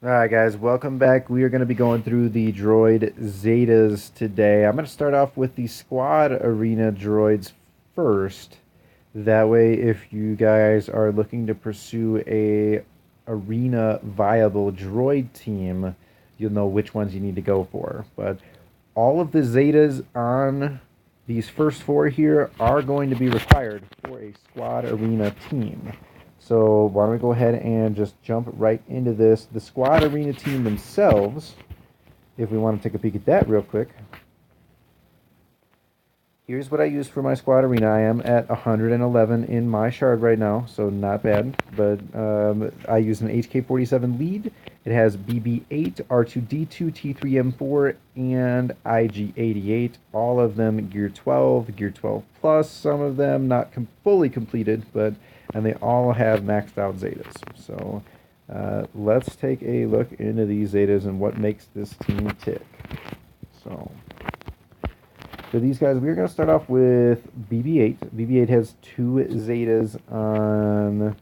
Alright guys, welcome back. We are going to be going through the droid Zetas today. I'm going to start off with the squad arena droids first. That way, if you guys are looking to pursue a arena viable droid team, you'll know which ones you need to go for. But all of the Zetas on these first four here are going to be required for a squad arena team. So why don't we go ahead and just jump right into this. The squad arena team themselves, if we want to take a peek at that real quick. Here's what I use for my squad arena. I am at 111 in my shard right now, so not bad. But I use an HK-47 lead. It has BB-8, R2-D2, T3-M4, and IG-88. All of them Gear 12, Gear 12 plus. Some of them not fully completed, and they all have maxed out Zetas. So let's take a look into these Zetas and what makes this team tick. So for these guys, we're going to start off with BB-8. BB-8 has two Zetas on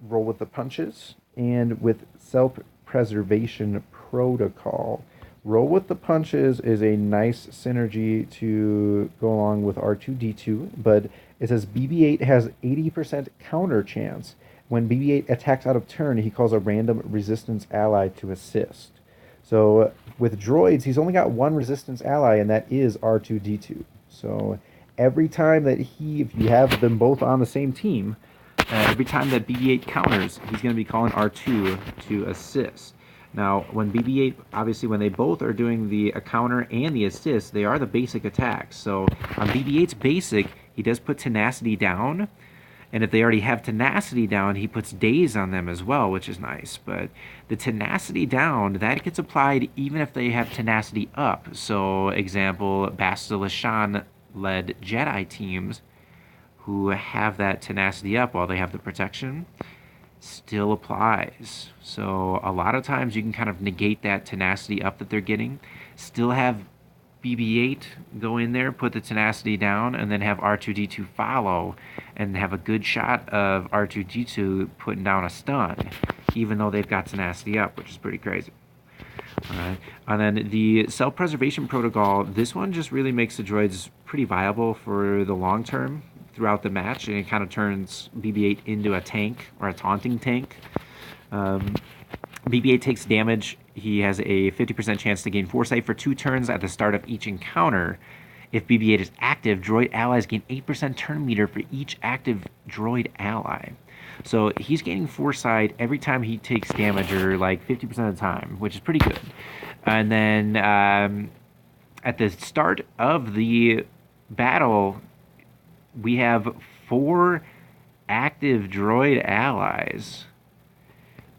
Roll with the Punches and with Self-Preservation Protocol. Roll with the Punches is a nice synergy to go along with R2-D2, but it says BB-8 has 80% counter chance. When BB-8 attacks out of turn, he calls a random resistance ally to assist. So with droids, he's only got one resistance ally, and that is R2-D2. So every time that if you have them both on the same team, every time that BB-8 counters, he's going to be calling R2 to assist. Now, when BB-8, obviously, when they both are doing the counter and the assist, they are the basic attacks. So on BB-8's basic, he does put tenacity down. And if they already have tenacity down, he puts daze on them as well, which is nice. But the tenacity down, that gets applied even if they have tenacity up. So, example, Bastila-Shan-led Jedi teams who have that tenacity up while they have the protection still applies. So a lot of times you can kind of negate that tenacity up that they're getting, still have BB-8 go in there, put the tenacity down, and then have R2-D2 follow and have a good shot of R2-D2 putting down a stun, even though they've got tenacity up, which is pretty crazy. Alright, and then the self-preservation protocol, this one just really makes the droids pretty viable for the long term throughout the match, and it kind of turns BB-8 into a tank or a taunting tank. BB-8 takes damage. He has a 50% chance to gain foresight for 2 turns at the start of each encounter. If BB-8 is active, droid allies gain 8% turn meter for each active droid ally. So he's gaining foresight every time he takes damage, or like 50% of the time, which is pretty good. And then at the start of the battle, we have 4 active droid allies.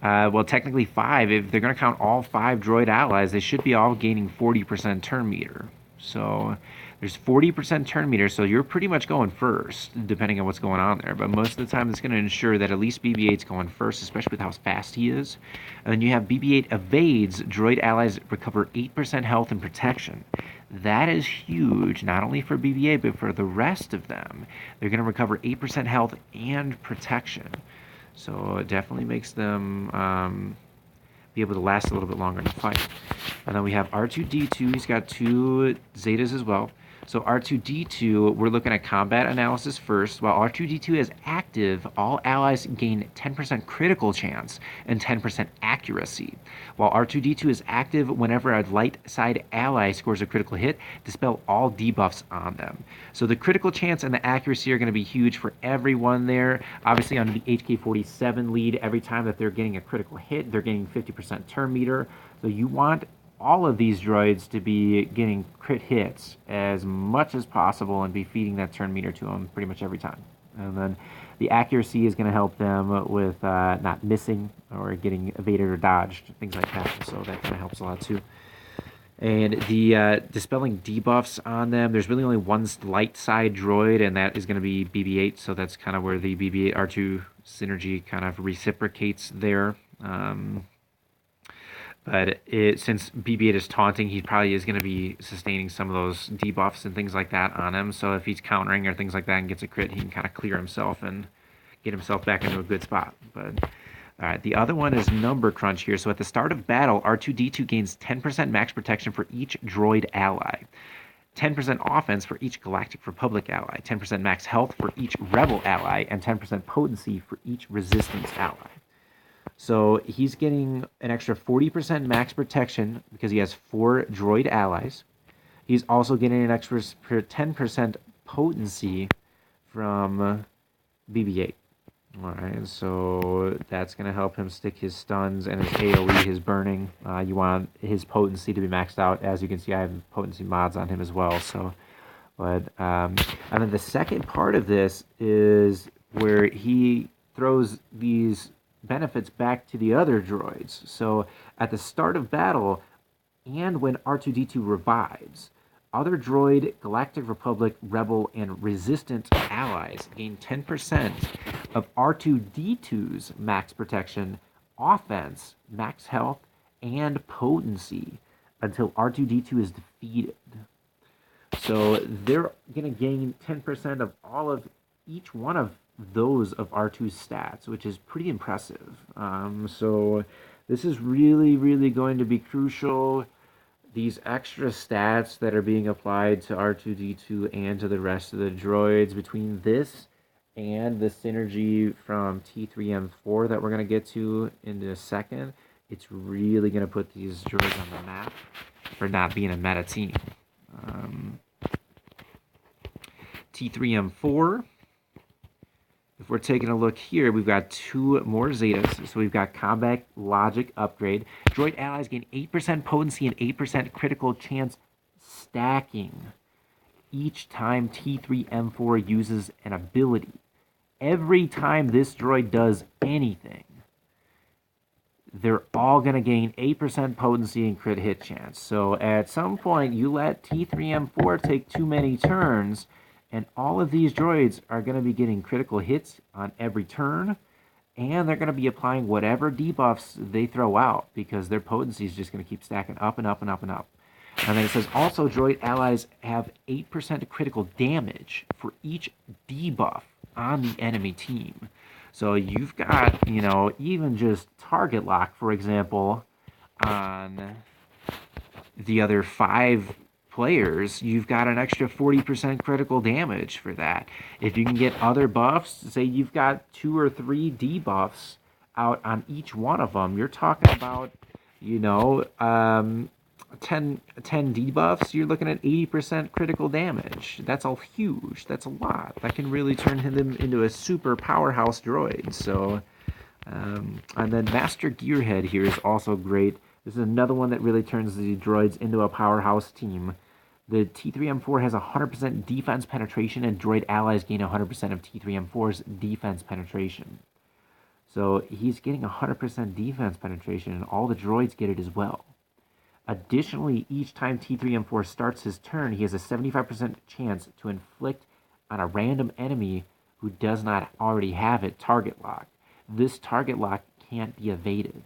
Well, technically 5. If they're going to count all 5 droid allies, they should be all gaining 40% turn meter. So there's 40% turn meter, so you're pretty much going first, depending on what's going on there. But most of the time, it's going to ensure that at least BB-8's going first, especially with how fast he is. And then you have BB-8 evades. Droid allies recover 8% health and protection. That is huge, not only for BB-8, but for the rest of them. They're going to recover 8% health and protection. So it definitely makes them be able to last a little bit longer in the fight. And then we have R2-D2. He's got 2 Zetas as well. So R2-D2, we're looking at combat analysis first. While R2-D2 is active, all allies gain 10% critical chance and 10% accuracy. While R2-D2 is active, whenever a light side ally scores a critical hit, dispel all debuffs on them. So the critical chance and the accuracy are going to be huge for everyone there. Obviously on the HK-47 lead, every time that they're getting a critical hit, they're getting 50% turn meter. So you want all of these droids to be getting crit hits as much as possible and be feeding that turn meter to them pretty much every time. And then the accuracy is going to help them with not missing or getting evaded or dodged, things like that. So that kind of helps a lot too. And the dispelling debuffs on them, there's really only one light side droid, and that is going to be BB-8. So that's kind of where the BB-8 R2 synergy kind of reciprocates there. But since BB-8 is taunting, he probably is going to be sustaining some of those debuffs and things like that on him. So if he's countering or things like that and gets a crit, he can kind of clear himself and get himself back into a good spot. But All right, the other one is number crunch here. So at the start of battle, R2-D2 gains 10% max protection for each droid ally, 10% offense for each Galactic Republic ally, 10% max health for each Rebel ally, and 10% potency for each Resistance ally. So he's getting an extra 40% max protection because he has 4 droid allies. He's also getting an extra 10% potency from BB-8. All right, so that's going to help him stick his stuns and his AoE, his burning. You want his potency to be maxed out. As you can see, I have potency mods on him as well. So, and then the second part of this is where he throws these benefits back to the other droids. So at the start of battle, and when R2-D2 revives, other droid, Galactic Republic, Rebel, and Resistant allies gain 10% of R2-D2's max protection, offense, max health, and potency until R2-D2 is defeated. So they're going to gain 10% of all of each one of those of R2's stats, which is pretty impressive. So this is really, really going to be crucial. These extra stats that are being applied to R2-D2 and to the rest of the droids, between this and the synergy from T3M4 that we're going to get to in a second, it's really going to put these droids on the map for not being a meta team. T3M4, if we're taking a look here, we've got 2 more Zetas. So we've got Combat Logic Upgrade. Droid allies gain 8% potency and 8% critical chance stacking each time T3M4 uses an ability. Every time this droid does anything, they're all going to gain 8% potency and crit hit chance. So at some point, you let T3M4 take too many turns, and all of these droids are going to be getting critical hits on every turn, and they're going to be applying whatever debuffs they throw out because their potency is just going to keep stacking up and up and up and up. And then it says also droid allies have 8% critical damage for each debuff on the enemy team. So you've got, even just target lock, for example, on the other 5 players, you've got an extra 40% critical damage for that. If you can get other buffs, say you've got 2 or 3 debuffs out on each one of them, you're talking about, 10 debuffs, you're looking at 80% critical damage. That's all huge. That's a lot. That can really turn him into a super powerhouse droid. So, and then Master Gearhead here is also great. This is another one that really turns the droids into a powerhouse team. The T3M4 has 100% defense penetration, and droid allies gain 100% of T3M4's defense penetration. So he's getting 100% defense penetration, and all the droids get it as well. Additionally, each time T3M4 starts his turn, he has a 75% chance to inflict on a random enemy who does not already have it target lock. This target lock can't be evaded.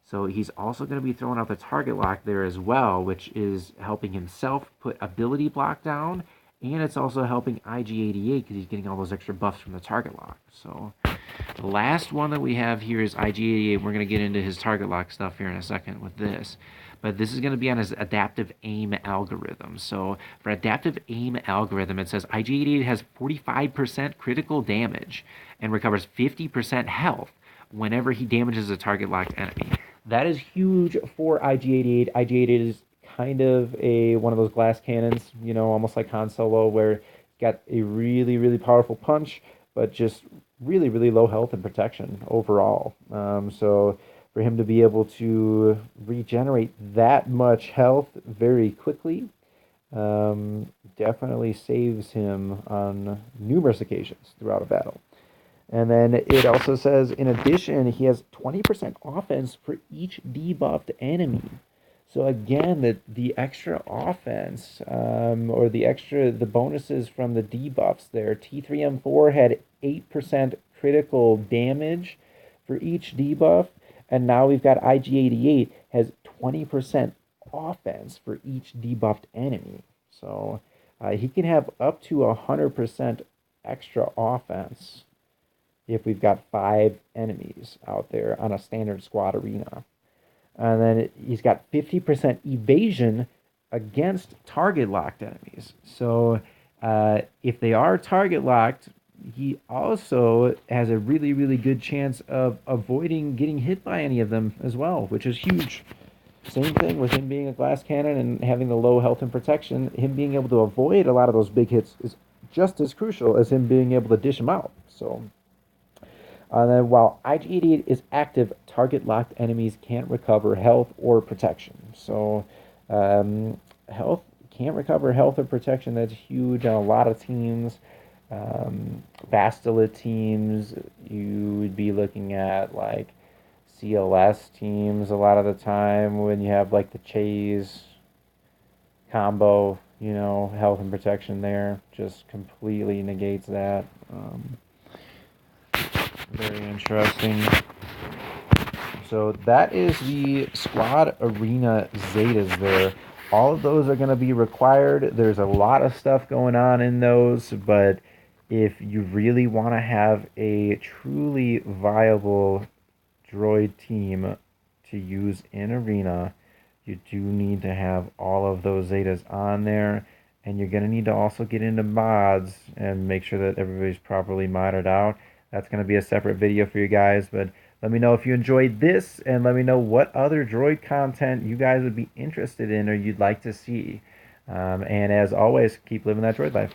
So he's also going to be throwing out the target lock there as well, which is helping himself put ability block down, and it's also helping IG-88 because he's getting all those extra buffs from the target lock. So the last one that we have here is IG-88. We're going to get into his target lock stuff here in a second with this. But this is going to be on his adaptive aim algorithm. So for adaptive aim algorithm, it says IG-88 has 45% critical damage and recovers 50% health whenever he damages a target locked enemy. That is huge for IG-88. IG-88 is kind of one of those glass cannons, almost like Han Solo, where it's got a really, really powerful punch, but just really, really low health and protection overall. So for him to be able to regenerate that much health very quickly definitely saves him on numerous occasions throughout a battle. And then it also says, in addition, he has 20% offense for each debuffed enemy. So again, the extra offense, or the bonuses from the debuffs there. T3M4 had 8% critical damage for each debuff, and now we've got IG-88 has 20% offense for each debuffed enemy. So he can have up to 100% extra offense if we've got 5 enemies out there on a standard squad arena. And then he's got 50% evasion against target locked enemies. So if they are target locked, he also has a really, really good chance of avoiding getting hit by any of them as well, which is huge. Same thing with him being a glass cannon and having the low health and protection. Him being able to avoid a lot of those big hits is just as crucial as him being able to dish them out. So, then while IG-88 is active, target locked enemies can't recover health or protection. So, health can't recover health or protection. That's huge on a lot of teams. Bastila teams, you would be looking at like CLS teams a lot of the time when you have like the Chase combo, health and protection there just completely negates that. Very interesting. So that is the squad arena Zetas there. All of those are going to be required. There's a lot of stuff going on in those, but if you really want to have a truly viable droid team to use in arena, you do need to have all of those Zetas on there, and you're going to need to also get into mods and make sure that everybody's properly modded out. That's going to be a separate video for you guys, but let me know if you enjoyed this, and let me know what other droid content you guys would be interested in or you'd like to see. And as always, keep living that droid life.